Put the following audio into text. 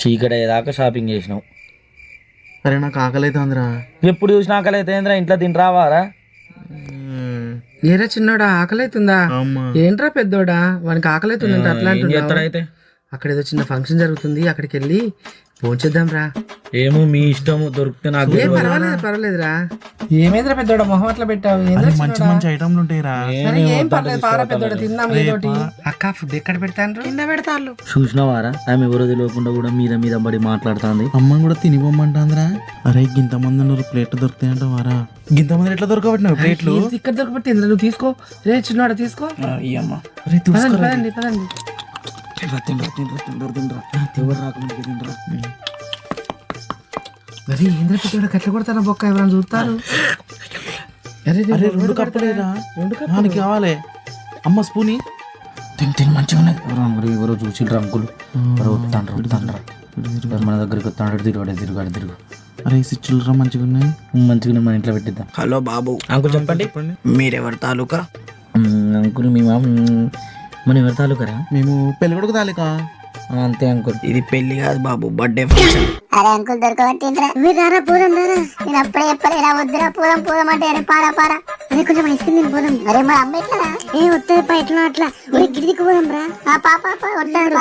చీకటి అయ్యేదాకా షాపింగ్ చేసినావు. అరే నాకు ఆకలి అయితే అందరా. ఎప్పుడు చూసినా ఆకలి అయితే ఏంద్రా, ఇంట్లో తినరావారా? ఏరా చిన్నోడా ఆకలి అవుతుందా? ఏంట్రా పెద్దోడా వానికి ఆకలి అవుతుందంటే అట్లా అంటున్నావు? అక్కడ ఏదో చిన్న ఫంక్షన్ జరుగుతుంది, అక్కడికి వెళ్ళి భోంచేద్దాం రా. ఏమో మీ ఇష్టము, దొరికితే నాకు పర్వాలేదురా. ఏమైందిరా పెద్దోడా మొహం అట్లా పెట్టావు? మంచి మంచి ఐటమ్లు ఉంటాయిరా. ఏం పర్లేదు పారా పెద్దోడా, తిన్నాం ఏదోటి. అక్క ఫుడ్ ఎక్కడ పెడతాను? కింద పెడతాను. చూసినావారా ఆమె ఎవరో తెలియకుండా కూడా మీద మీద పడి మాట్లాడుతుంది. అమ్మని కూడా తినిపోమ్మంటాందిరా. అరే గింతమంది ఉన్నారు, ప్లేట్ దొరుకుతాయంట వారా. గింతమంది ఎట్లా దొరకబట్టినావు ప్లేట్లు? ఇక్కడ దొరకబట్టి నువ్వు తీసుకో రే చిన్నోడా, తీసుకో. అయ్యమ్మా పదండి పదండి. మరి ఏంద్ర పెద్దోడా కట్ల కొడతారా బొక్క, ఎవరైనా చూస్తారు? రెండు కప్పులేరా, మనకి కావాలి. అమ్మ స్పూని తిని మంచిగా ఉన్నది. ఎవరో చూసిర్రు అంకులు, మన దగ్గరికి వస్తాడు. తిరుగు. అరే చిల్లర మంచిగా ఉన్నాయి. మంచిగా మన ఇంట్లో పెట్టిద్దాం. హలో బాబు. అంకుల్ చెప్పండి. మీరెవరి తాలూకా? అంకుల్ మనం ఎవరి తాలూకరా? మేము పెళ్లి కొడుకు తాలూకా. అంతే అంకుల్. ఇది పెళ్లి కాదు బాబు, బర్త్డే ఫంక్షన్. అరే అంకుల్ దొరకబట్టిండ్రా. మీరు రారా పోదాం రారా. నేను అప్పుడే చెప్పలేరా వద్దురా పోదాం అంటే అరే పారా అరే కొంచెం ఐస్ క్రీమ్ పోదాం. అరే మా అమ్మ ఎట్లా ఏ వస్తుంది ఎట్లా అట్లా గిడికి పోదాం రా. పాప వస్తాను.